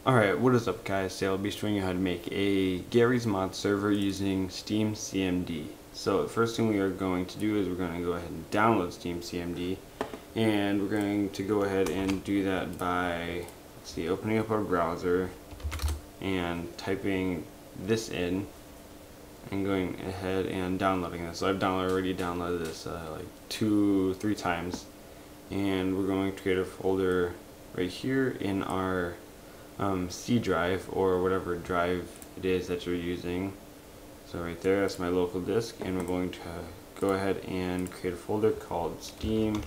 Alright, what is up guys? Today I'll be showing you how to make a Gary's Mod server using Steam CMD. So the first thing we are going to do is we're going to go ahead and download Steam CMD, and we're going to go ahead and do that by, opening up our browser and typing this in and going ahead and downloading this. So I've already downloaded this like 2-3 times, and we're going to create a folder right here in our C drive or whatever drive it is that you're using. So right there, that's my local disk, and we're going to go ahead and create a folder called Steam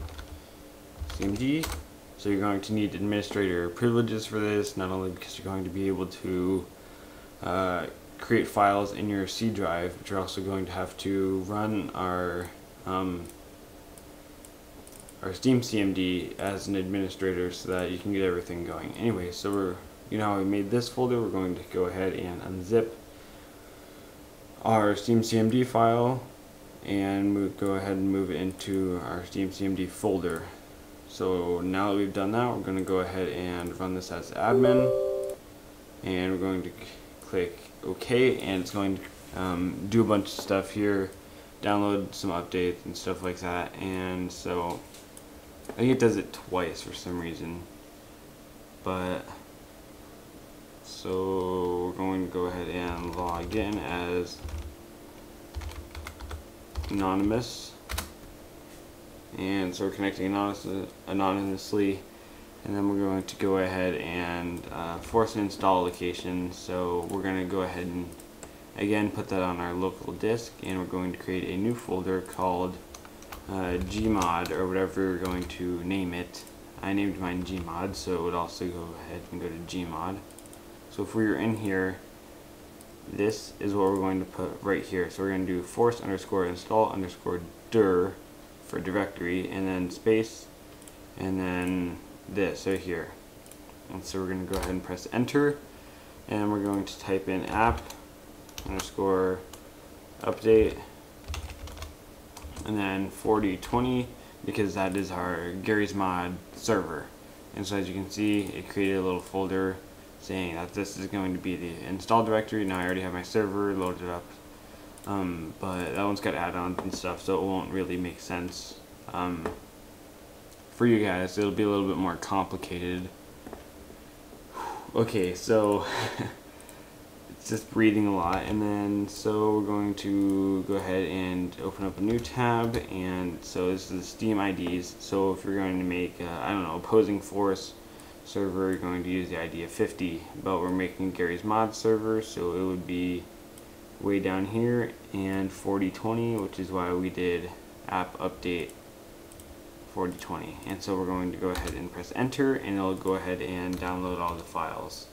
CMD. So you're going to need administrator privileges for this, not only because you're going to be able to create files in your C drive, but you're also going to have to run our Steam CMD as an administrator so that you can get everything going. Anyway, so you know how we made this folder, we're going to go ahead and unzip our Steam CMD file and go ahead and move it into our Steam CMD folder. So now that we've done that, we're going to go ahead and run this as admin, and we're going to click OK, and it's going to do a bunch of stuff here, download some updates and stuff like that. And so I think it does it twice for some reason, but so we're going to go ahead and log in as anonymous, and so we're connecting anonymously, and then we're going to go ahead and force an install location. So we're going to go ahead and again put that on our local disk, and we're going to create a new folder called GMOD, or whatever we're going to name it. I named mine GMOD, so it would also go ahead and go to GMOD. So if we were in here, this is what we're going to put right here. So we're going to do force underscore install underscore dir for directory, and then space, and then this right here. And so we're going to go ahead and press enter, and we're going to type in app underscore update, and then 4020, because that is our Gary's Mod server. And so as you can see, it created a little folder saying that this is going to be the install directory. Now I already have my server loaded up, but that one's got add-ons and stuff, so it won't really make sense for you guys. It'll be a little bit more complicated. Okay, so it's just reading a lot, and then so we're going to go ahead and open up a new tab, and so this is the Steam IDs. So if you're going to make I don't know, opposing force server, you're going to use the ID of 50, but we're making Gary's Mod server, so it would be way down here, and 4020, which is why we did app update 4020. And so we're going to go ahead and press enter, and it'll go ahead and download all the files.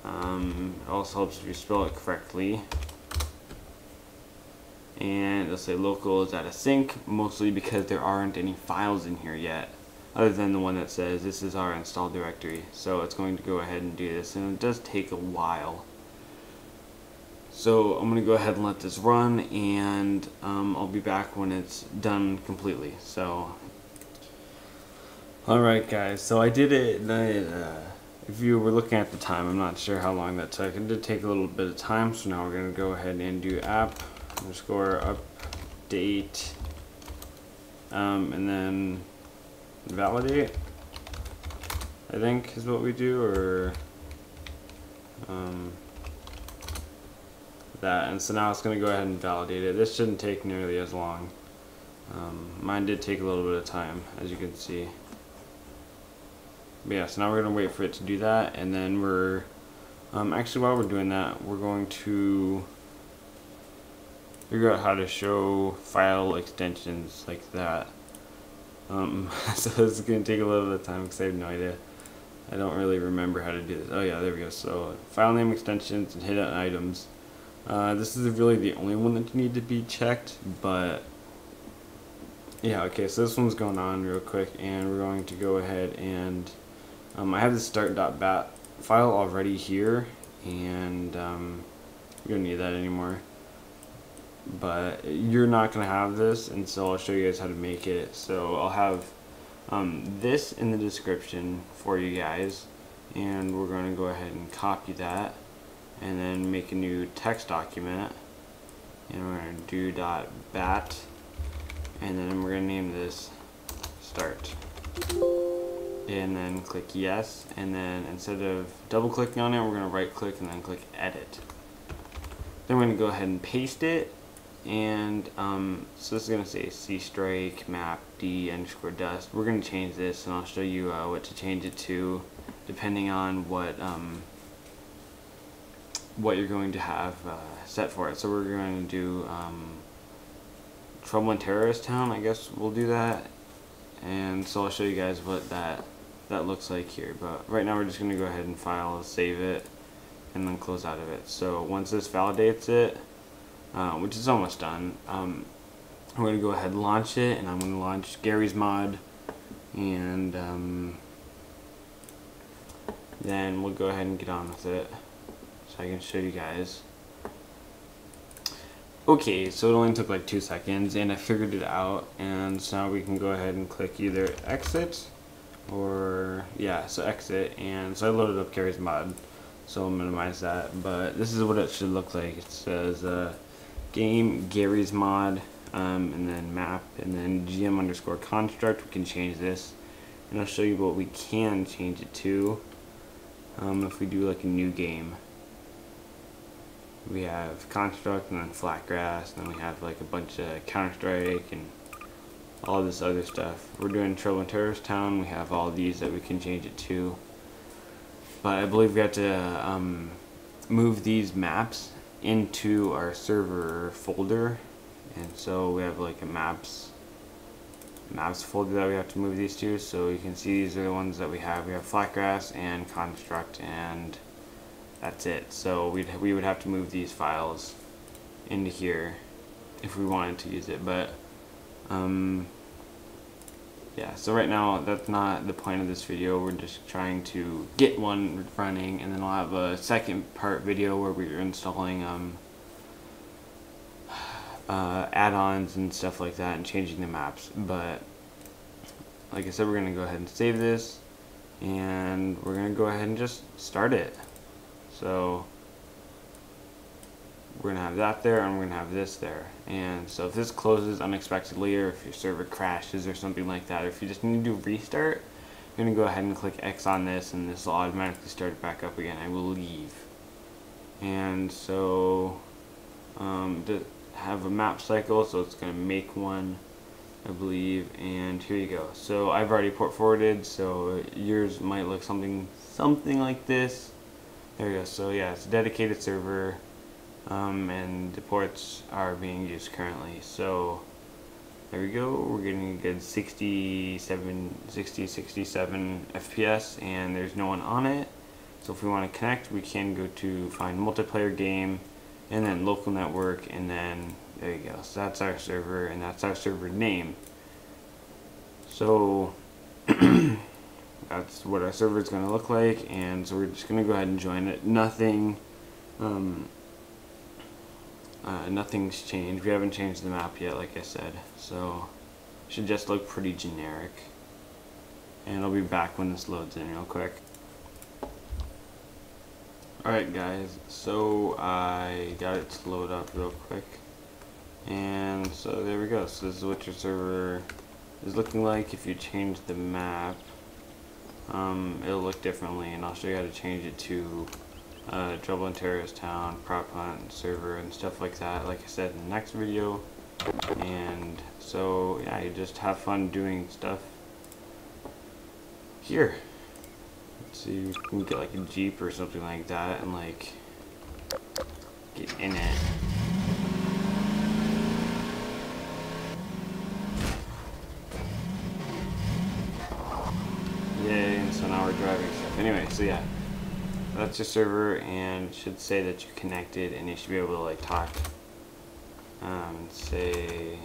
It also helps if you spell it correctly, and it'll say local is out of sync, mostly because there aren't any files in here yet, other than the one that says this is our install directory. So it's going to go ahead and do this, and it does take a while. So I'm going to go ahead and let this run, and I'll be back when it's done completely. So alright guys, so I did it, if you were looking at the time, I'm not sure how long that took. It did take a little bit of time, so now we're going to go ahead and do app underscore update, and then validate, I think is what we do, or that. And so now it's going to go ahead and validate it. This shouldn't take nearly as long. Mine did take a little bit of time, as you can see. But yeah, so now we're going to wait for it to do that, and then we're actually, while we're doing that, we're going to figure out how to show file extensions like that. So this is going to take a little bit of time because I have no idea. I don't really remember how to do this. Oh yeah, there we go. So file name extensions and hidden items. This is really the only one that you need to be checked, but yeah, okay, so this one's going on real quick, and we're going to go ahead and I have the start.bat file already here, and we don't need that anymore. But you're not going to have this, and so I'll show you guys how to make it. So I'll have this in the description for you guys, and we're going to go ahead and copy that and then make a new text document, and we're going to do .bat, and then we're going to name this start, and then click yes, and then instead of double clicking on it, we're going to right click and then click edit. Then we're going to go ahead and paste it, and so this is going to say C strike map D _ dust. We're going to change this, and I'll show you what to change it to depending on what you're going to have set for it. So we're going to do Trouble in Terrorist Town, I guess we'll do that, and so I'll show you guys what that looks like here. But right now we're just going to go ahead and file, save it, and then close out of it. So once this validates it, which is almost done, I'm going to go ahead and launch it, and I'm going to launch Gary's mod, and then we'll go ahead and get on with it so I can show you guys. Okay, so it only took like 2 seconds and I figured it out, and so now we can go ahead and click either exit or so exit, and so I loaded up Gary's mod, so I'll minimize that, but this is what it should look like. It says game Gary's mod, and then map, and then GM_construct. We can change this, and I'll show you what we can change it to. If we do like a new game, we have construct and then flat grass, and then we have like a bunch of Counter-Strike and all this other stuff. We're doing Trouble in Terrorist Town. We have all these that we can change it to, but I believe we have to move these maps into our server folder, and so we have like a maps folder that we have to move these to. So you can see these are the ones that we have. We have flatgrass and construct, and that's it. So we would have to move these files into here if we wanted to use it, but yeah, so right now that's not the point of this video. We're just trying to get one running, and then I'll have a second part video where we're installing add-ons and stuff like that and changing the maps. But like I said, we're going to go ahead and save this, and we're going to go ahead and just start it. So we're going to have that there, and we're going to have this there. And so if this closes unexpectedly, or if your server crashes or something like that, or if you just need to restart, you're going to go ahead and click X on this, and this will automatically start it back up again. I will leave. And so to have a map cycle, so it's going to make one, I believe, and here you go. So I've already port forwarded, so yours might look something like this. There you go. So yeah, it's a dedicated server, and the ports are being used currently. So there we go. We're getting a good 67 FPS, and there's no one on it. So if we want to connect, we can go to find multiplayer game, and then local network, and then there you go. So that's our server, and that's our server name. So that's what our server is going to look like, and so we're just going to go ahead and join it. Nothing's changed. We haven't changed the map yet, like I said, so it should just look pretty generic. And I'll be back when this loads in real quick. Alright guys, so I got it to load up real quick, and so there we go. So this is what your server is looking like. If you change the map, it'll look differently, and I'll show you how to change it to Trouble in Terrorist Town, Prop Hunt server, and stuff like that, like I said in the next video. And so yeah, you just have fun doing stuff here. So you can get like a Jeep or something like that and like get in it. Yay, and so now we're driving stuff. Anyway, so yeah, that's your server, and it should say that you're connected, and you should be able to like talk, say,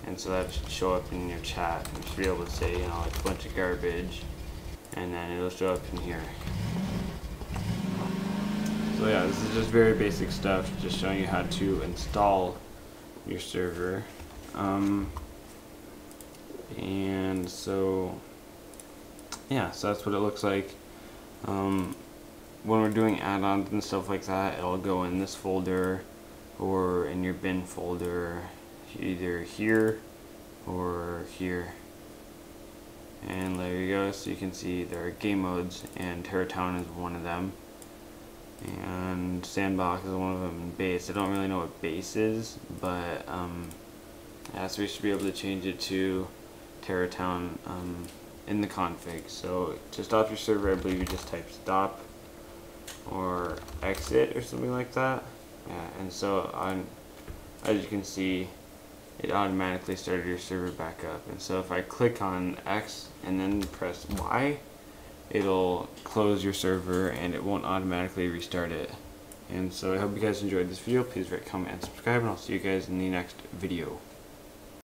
and so that should show up in your chat, and you should be able to say, you know, like a bunch of garbage, and then it'll show up in here. So yeah, this is just very basic stuff, just showing you how to install your server. And so yeah, so that's what it looks like. When we're doing add-ons and stuff like that, it'll go in this folder or in your bin folder, either here or here. And there you go. So you can see there are game modes, and Terratown is one of them, and Sandbox is one of them, and Base. I don't really know what Base is, but yeah, so we should be able to change it to Terratown in the config. So to stop your server, I believe you just type stop or exit or something like that. Yeah, and so as you can see, it automatically started your server back up. And so if I click on X and then press Y, it'll close your server and it won't automatically restart it. And so I hope you guys enjoyed this video. Please rate, comment, and subscribe, and I'll see you guys in the next video.